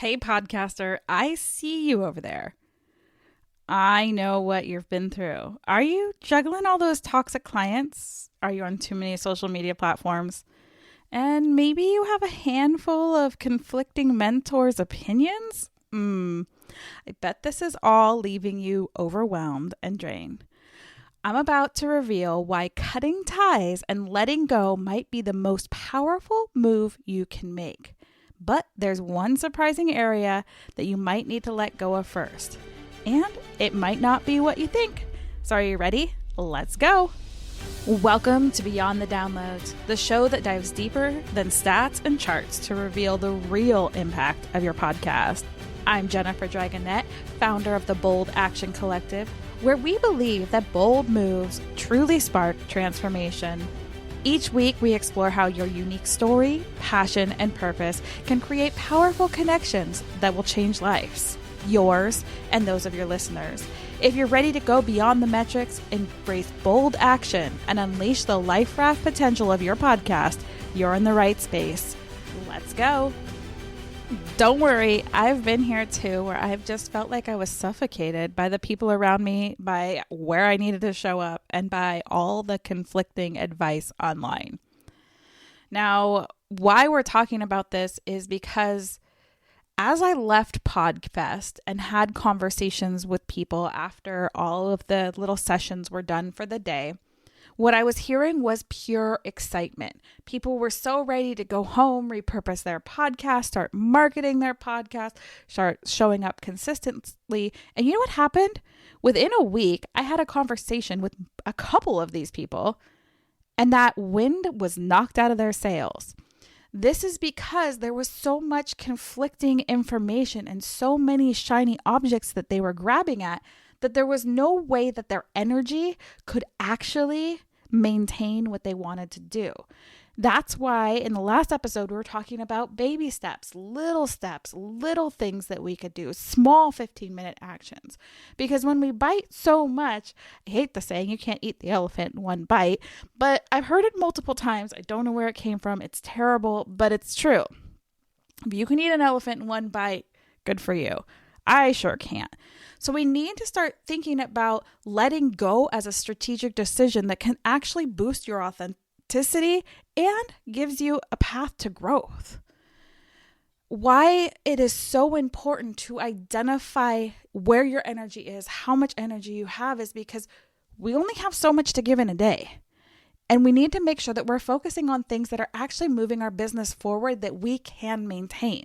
Hey, podcaster, I see you over there. I know what you've been through. Are you juggling all those toxic clients? Are you on too many social media platforms? And maybe you have a handful of conflicting mentors' opinions? I bet this is all leaving you overwhelmed and drained. I'm about to reveal why cutting ties and letting go might be the most powerful move you can make. But there's one surprising area that you might need to let go of first. And it might not be what you think. So are you ready? Let's go. Welcome to Beyond the Downloads, the show that dives deeper than stats and charts to reveal the real impact of your podcast. I'm Jennifer Dragonette, founder of the Bold Action Collective, where we believe that bold moves truly spark transformation. Each week, we explore how your unique story, passion, and purpose can create powerful connections that will change lives, yours and those of your listeners. If you're ready to go beyond the metrics, embrace bold action, and unleash the life raft potential of your podcast, you're in the right space. Let's go. Don't worry, I've been here too, where I've just felt like I was suffocated by the people around me, by where I needed to show up, and by all the conflicting advice online. Now, why we're talking about this is because as I left PodFest and had conversations with people after all of the little sessions were done for the day, what I was hearing was pure excitement. People were so ready to go home, repurpose their podcast, start marketing their podcast, start showing up consistently. And you know what happened? Within a week, I had a conversation with a couple of these people, and that wind was knocked out of their sails. This is because there was so much conflicting information and so many shiny objects that they were grabbing at that there was no way that their energy could actually maintain what they wanted to do. That's why in the last episode, we were talking about baby steps, little things that we could do, small 15-minute actions. Because when we bite so much, I hate the saying, you can't eat the elephant in one bite, but I've heard it multiple times. I don't know where it came from. It's terrible, but it's true. If you can eat an elephant in one bite, good for you. I sure can't. So we need to start thinking about letting go as a strategic decision that can actually boost your authenticity and gives you a path to growth. Why it is so important to identify where your energy is, how much energy you have, is because we only have so much to give in a day. And we need to make sure that we're focusing on things that are actually moving our business forward that we can maintain.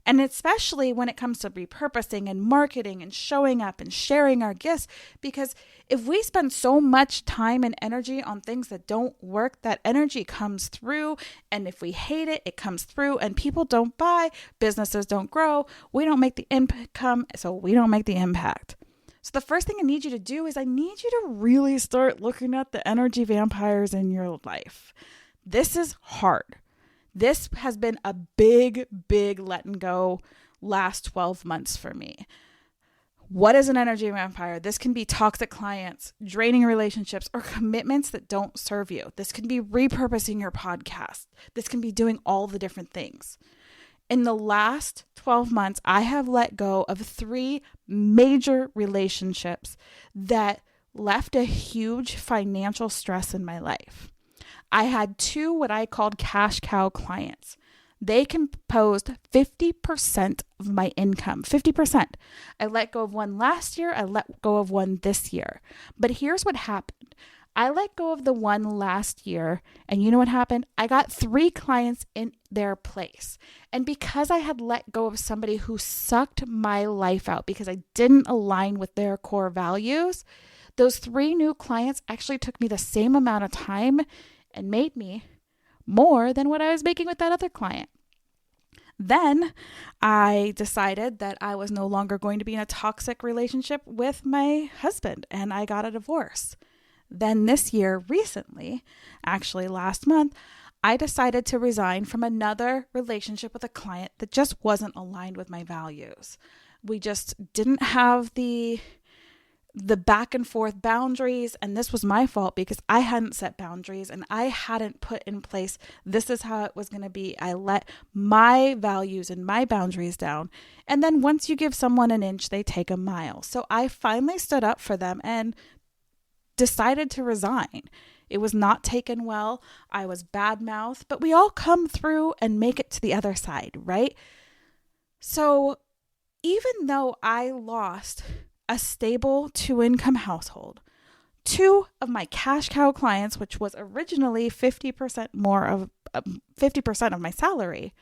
And especially when it comes to repurposing and marketing and showing up and sharing our gifts, because if we spend so much time and energy on things that don't work, that energy comes through. And if we hate it, it comes through, and people don't buy, businesses don't grow, we don't make the income, so we don't make the impact. So the first thing I need you to do is I need you to really start looking at the energy vampires in your life. This is hard. This has been a big letting go last 12 months for me. What is an energy vampire? This can be toxic clients, draining relationships, or commitments that don't serve you. This can be repurposing your podcast. This can be doing all the different things. In the last 12 months, I have let go of 3 major relationships that left a huge financial stress in my life. I had 2 what I called cash cow clients. They composed 50% of my income, 50%. I let go of one last year. I let go of one this year. But here's what happened. I let go of the one last year, and you know what happened? I got 3 clients in their place. And because I had let go of somebody who sucked my life out because I didn't align with their core values, those 3 new clients actually took me the same amount of time and made me more than what I was making with that other client. Then I decided that I was no longer going to be in a toxic relationship with my husband, and I got a divorce. Then this year, recently, actually last month, I decided to resign from another relationship with a client that just wasn't aligned with my values. We just didn't have the the back and forth boundaries. And this was my fault because I hadn't set boundaries and I hadn't put in place, this is how it was going to be. I let my values and my boundaries down. And then once you give someone an inch, they take a mile. So I finally stood up for them and decided to resign. It was not taken well. I was badmouthed, but we all come through and make it to the other side, right? So even though I lost a stable 2-income household, 2 of my cash cow clients, which was originally 50% more of 50% of my salary,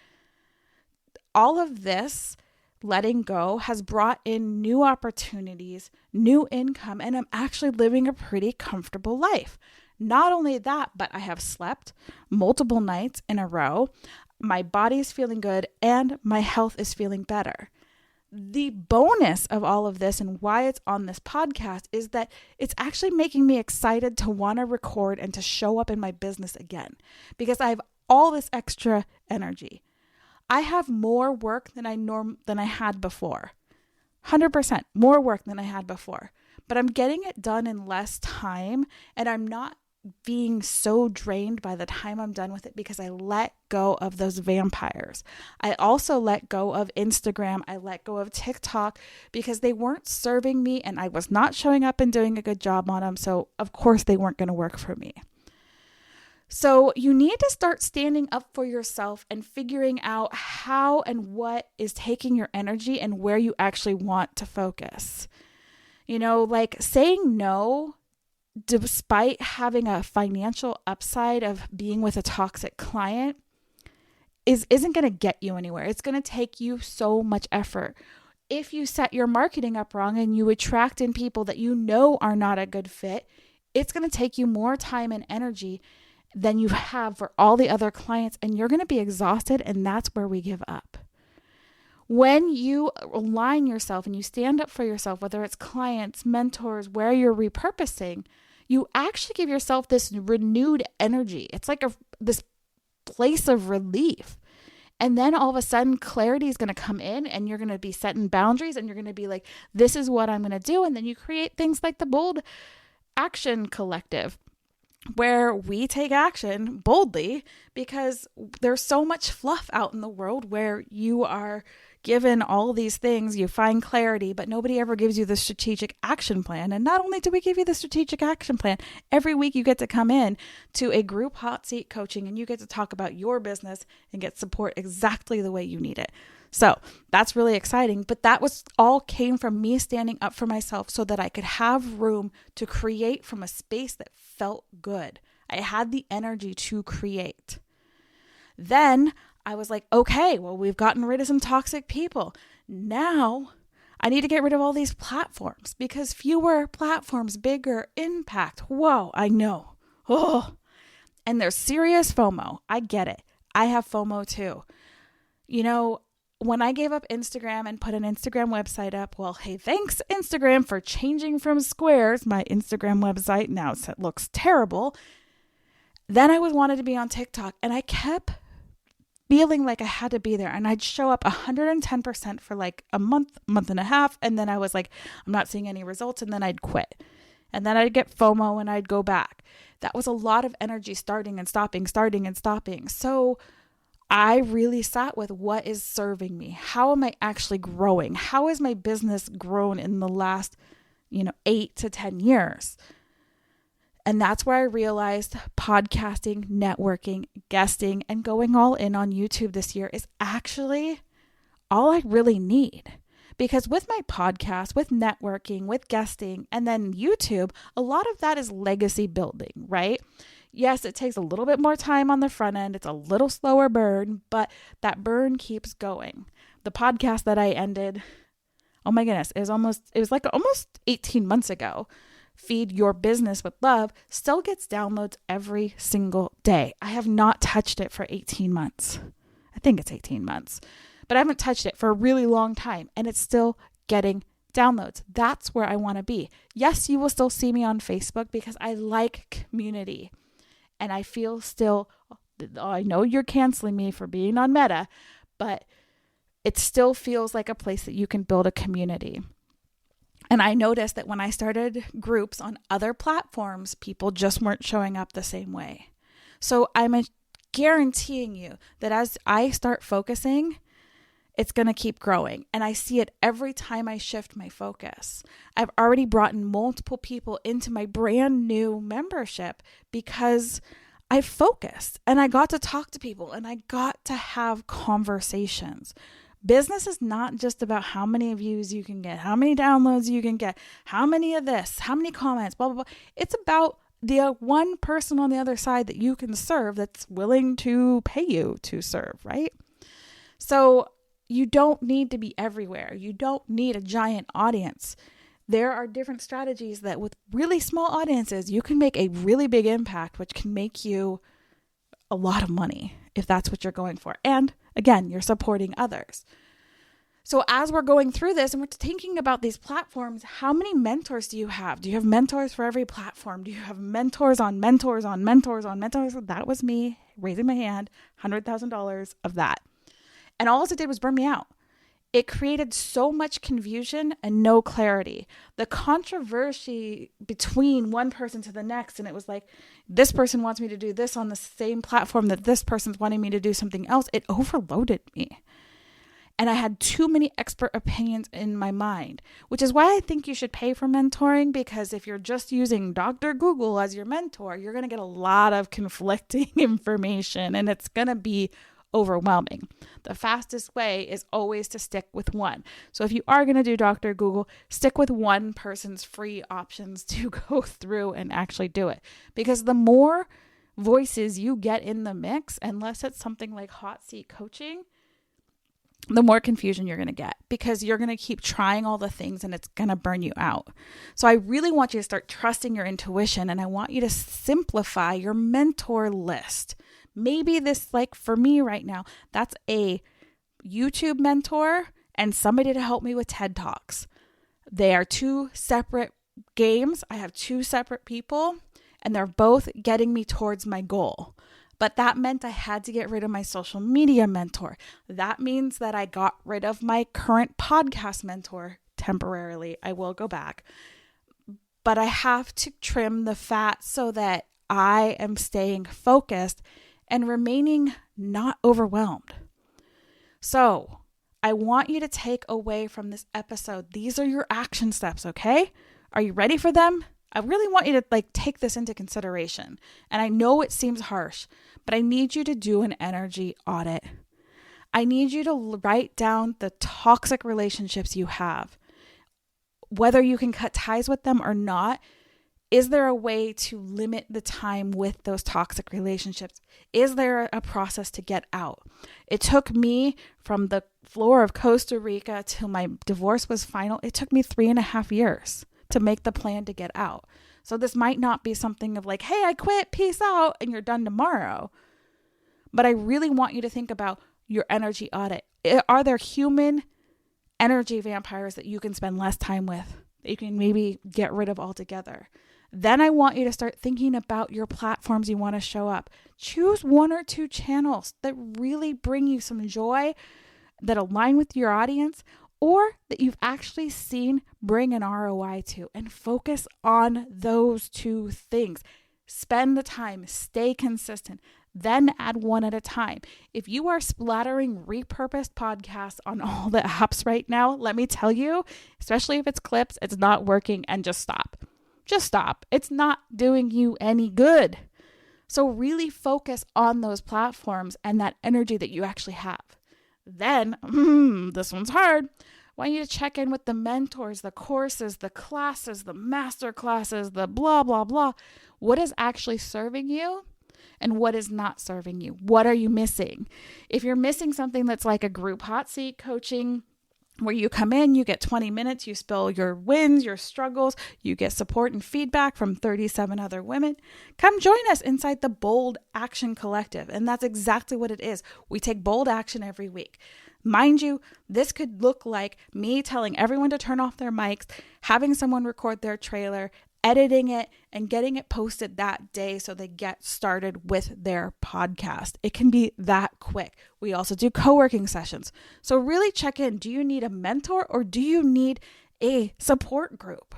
all of this letting go has brought in new opportunities, new income, and I'm actually living a pretty comfortable life. Not only that, but I have slept multiple nights in a row. My body is feeling good and my health is feeling better. The bonus of all of this and why it's on this podcast is that it's actually making me excited to want to record and to show up in my business again because I have all this extra energy. I have more work than I had before. 100% more work than I had before. But I'm getting it done in less time and I'm not being so drained by the time I'm done with it because I let go of those vampires. I also let go of Instagram. I let go of TikTok because they weren't serving me and I was not showing up and doing a good job on them. So of course they weren't going to work for me. So you need to start standing up for yourself and figuring out how and what is taking your energy and where you actually want to focus. Like saying no despite having a financial upside of being with a toxic client isn't going to get you anywhere. It's going to take you so much effort. If you set your marketing up wrong and you attract in people that you know are not a good fit, it's going to take you more time and energy than you have for all the other clients, and you're going to be exhausted, and that's where we give up. When you align yourself and you stand up for yourself, whether it's clients, mentors, where you're repurposing, you actually give yourself this renewed energy. It's like this place of relief. And then all of a sudden clarity is going to come in and you're going to be setting boundaries and you're going to be like, this is what I'm going to do. And then you create things like the Bold Action Collective, where we take action boldly because there's so much fluff out in the world where you are given all these things, you find clarity, but nobody ever gives you the strategic action plan. And not only do we give you the strategic action plan, every week you get to come in to a group hot seat coaching and you get to talk about your business and get support exactly the way you need it. So that's really exciting, but that was all came from me standing up for myself so that I could have room to create from a space that felt good. I had the energy to create. Then I was like, okay, well, we've gotten rid of some toxic people. Now I need to get rid of all these platforms because fewer platforms, bigger impact. Whoa, I know. Oh, and there's serious FOMO. I get it. I have FOMO too. When I gave up Instagram and put an Instagram website up, well, hey, thanks Instagram for changing from squares. My Instagram website now looks terrible. Then I wanted to be on TikTok and I kept feeling like I had to be there. And I'd show up 110% for like a month and a half. And then I was like, I'm not seeing any results. And then I'd quit. And then I'd get FOMO and I'd go back. That was a lot of energy starting and stopping. So I really sat with what is serving me. How am I actually growing? How has my business grown in the last, 8 to 10 years? And that's where I realized podcasting, networking, guesting, and going all in on YouTube this year is actually all I really need. Because with my podcast, with networking, with guesting, and then YouTube, a lot of that is legacy building, right? Yes, it takes a little bit more time on the front end. It's a little slower burn, but that burn keeps going. The podcast that I ended, oh my goodness, it was like almost 18 months ago. Feed Your Business with Love still gets downloads every single day. I have not touched it for 18 months. I think it's 18 months, but I haven't touched it for a really long time and it's still getting downloads. That's where I want to be. Yes, you will still see me on Facebook because I like community and I feel I know you're canceling me for being on Meta, but it still feels like a place that you can build a community. And I noticed that when I started groups on other platforms, people just weren't showing up the same way. So I'm guaranteeing you that as I start focusing, it's going to keep growing. And I see it every time I shift my focus. I've already brought in multiple people into my brand new membership because I focused and I got to talk to people and I got to have conversations. Business is not just about how many views you can get, how many downloads you can get, how many of this, how many comments, blah, blah, blah. It's about the one person on the other side that you can serve that's willing to pay you to serve, right? So you don't need to be everywhere. You don't need a giant audience. There are different strategies that with really small audiences, you can make a really big impact, which can make you a lot of money if that's what you're going for. And again, you're supporting others. So as we're going through this and we're thinking about these platforms, how many mentors do you have? Do you have mentors for every platform? Do you have mentors on mentors on mentors on mentors? That was me raising my hand, $100,000 of that. And all it did was burn me out. It created so much confusion and no clarity. The controversy between one person to the next, and it was like, this person wants me to do this on the same platform that this person's wanting me to do something else. It overloaded me. And I had too many expert opinions in my mind, which is why I think you should pay for mentoring, because if you're just using Dr. Google as your mentor, you're going to get a lot of conflicting information and it's going to be overwhelming. The fastest way is always to stick with one. So if you are going to do Dr. Google, stick with one person's free options to go through and actually do it. Because the more voices you get in the mix, unless it's something like hot seat coaching, the more confusion you're going to get, because you're going to keep trying all the things and it's going to burn you out. So I really want you to start trusting your intuition, and I want you to simplify your mentor list. Maybe this, like for me right now, that's a YouTube mentor and somebody to help me with TED Talks. They are two separate games. I have two separate people and they're both getting me towards my goal. But that meant I had to get rid of my social media mentor. That means that I got rid of my current podcast mentor temporarily. I will go back. But I have to trim the fat so that I am staying focused and remaining not overwhelmed. So I want you to take away from this episode, these are your action steps, okay? Are you ready for them? I really want you to take this into consideration. And I know it seems harsh, but I need you to do an energy audit. I need you to write down the toxic relationships you have. Whether you can cut ties with them or not, is there a way to limit the time with those toxic relationships? Is there a process to get out? It took me from the floor of Costa Rica till my divorce was final. It took me 3.5 years to make the plan to get out. So this might not be something of like, hey, I quit, peace out, and you're done tomorrow. But I really want you to think about your energy audit. Are there human energy vampires that you can spend less time with, that you can maybe get rid of altogether? Then I want you to start thinking about your platforms you want to show up. Choose 1 or 2 channels that really bring you some joy, that align with your audience, or that you've actually seen bring an ROI to, and focus on those 2 things. Spend the time, stay consistent, then add one at a time. If you are splattering repurposed podcasts on all the apps right now, let me tell you, especially if it's clips, it's not working, and just stop. Just stop. It's not doing you any good. So really focus on those platforms and that energy that you actually have. Then, this one's hard. I want you to check in with the mentors, the courses, the classes, the master classes, the blah, blah, blah. What is actually serving you and what is not serving you? What are you missing? If you're missing something that's like a group hot seat coaching, where you come in, you get 20 minutes, you spill your wins, your struggles, you get support and feedback from 37 other women. Come join us inside the Bold Action Collective. And that's exactly what it is. We take bold action every week. Mind you, this could look like me telling everyone to turn off their mics, having someone record their trailer, editing it, and getting it posted that day so they get started with their podcast. It can be that quick. We also do co-working sessions. So really check in. Do you need a mentor or do you need a support group.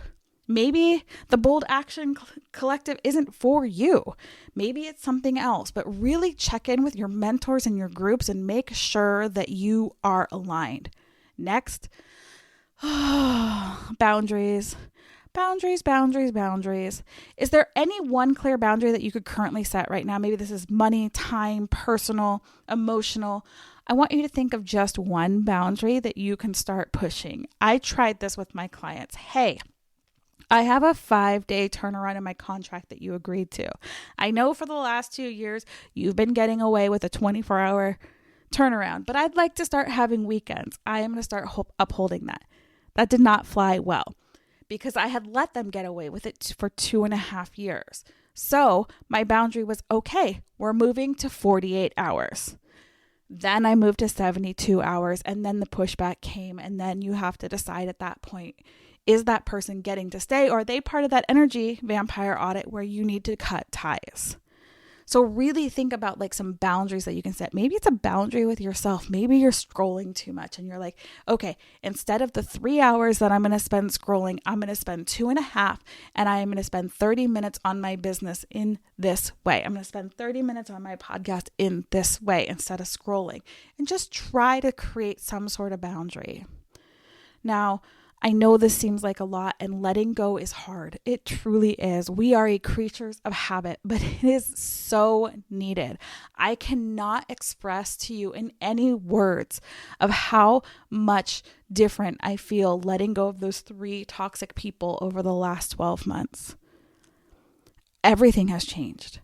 Maybe the Bold Action Collective isn't for you. Maybe it's something else, but really check in with your mentors and your groups and make sure that you are aligned. Next, boundaries. Boundaries. Is there any one clear boundary that you could currently set right now? Maybe this is money, time, personal, emotional. I want you to think of just one boundary that you can start pushing. I tried this with my clients. Hey, I have a 5-day turnaround in my contract that you agreed to. I know for the last 2 years, you've been getting away with a 24-hour turnaround, but I'd like to start having weekends. I am going to start upholding that. That did not fly well because I had let them get away with it for 2.5 years. So my boundary was, okay, we're moving to 48 hours. Then I moved to 72 hours and then the pushback came. And then you have to decide at that point, is that person getting to stay or are they part of that energy vampire audit where you need to cut ties? So really think about like some boundaries that you can set. Maybe it's a boundary with yourself. Maybe you're scrolling too much and you're like, okay, instead of the 3 hours that I'm going to spend scrolling, I'm going to spend 2.5 and I am going to spend 30 minutes on my business in this way. I'm going to spend 30 minutes on my podcast in this way instead of scrolling, and just try to create some sort of boundary. Now, I know this seems like a lot and letting go is hard. It truly is. We are creatures of habit, but it is so needed. I cannot express to you in any words of how much different I feel letting go of those 3 toxic people over the last 12 months. Everything has changed.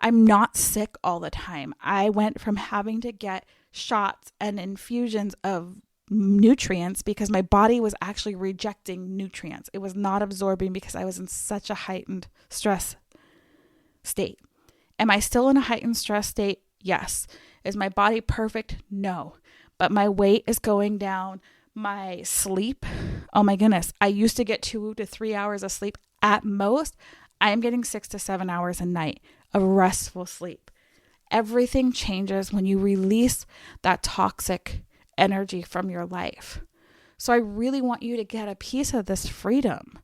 I'm not sick all the time. I went from having to get shots and infusions of nutrients because my body was actually rejecting nutrients. It was not absorbing because I was in such a heightened stress state. Am I still in a heightened stress state? Yes. Is my body perfect? No. But my weight is going down. My sleep, oh my goodness, I used to get 2 to 3 hours of sleep at most. I am getting 6 to 7 hours a night of restful sleep. Everything changes when you release that toxic energy from your life. So I really want you to get a piece of this freedom.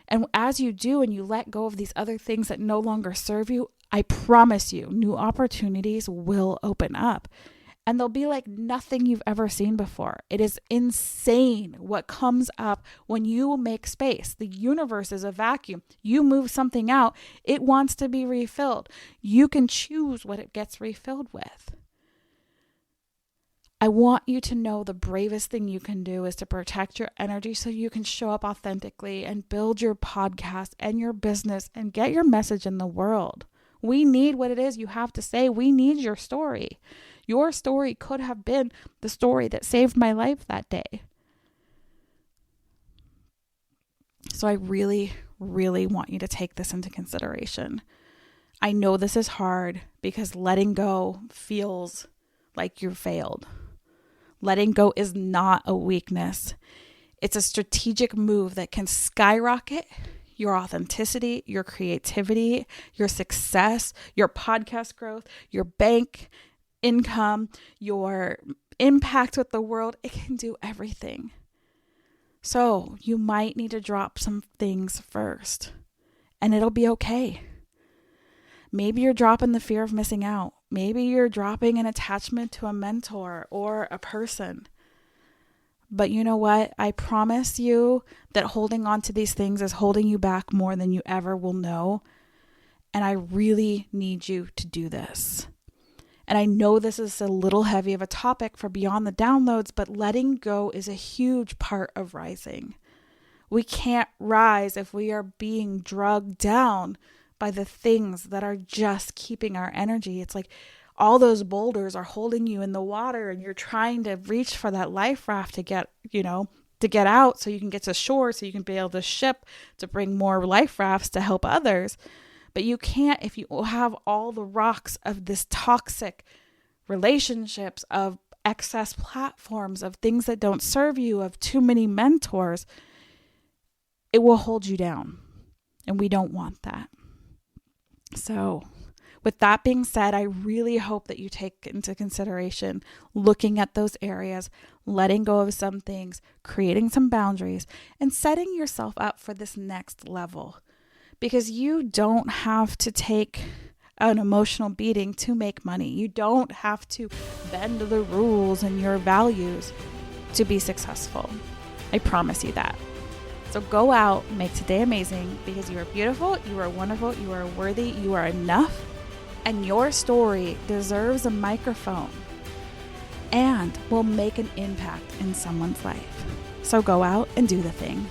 And as you do and you let go of these other things that no longer serve you, I promise you, new opportunities will open up. And they'll be like nothing you've ever seen before. It is insane what comes up when you make space. The universe is a vacuum. You move something out, it wants to be refilled. You can choose what it gets refilled with. I want you to know the bravest thing you can do is to protect your energy so you can show up authentically and build your podcast and your business and get your message in the world. We need what it is you have to say. We need your story. Your story could have been the story that saved my life that day. So I really, really want you to take this into consideration. I know this is hard because letting go feels like you failed. Letting go is not a weakness. It's a strategic move that can skyrocket your authenticity, your creativity, your success, your podcast growth, your bank income, your impact with the world. It can do everything. So you might need to drop some things first, and it'll be okay. Maybe you're dropping the fear of missing out. Maybe you're dropping an attachment to a mentor or a person. But you know what? I promise you that holding on to these things is holding you back more than you ever will know. And I really need you to do this. And I know this is a little heavy of a topic for Beyond the Downloads, but letting go is a huge part of rising. We can't rise if we are being drugged down by the things that are just keeping our energy. It's like all those boulders are holding you in the water and you're trying to reach for that life raft to get out so you can get to shore, so you can be able to ship to bring more life rafts to help others. But you can't if you have all the rocks of this toxic relationships, of excess platforms, of things that don't serve you, of too many mentors. It will hold you down. And we don't want that. So With that being said, I really hope that you take into consideration looking at those areas, letting go of some things, creating some boundaries, and setting yourself up for this next level. Because you don't have to take an emotional beating to make money. You don't have to bend the rules and your values to be successful. I promise you that. So go out, make today amazing, because you are beautiful, you are wonderful, you are worthy, you are enough, and your story deserves a microphone and will make an impact in someone's life. So go out and do the thing.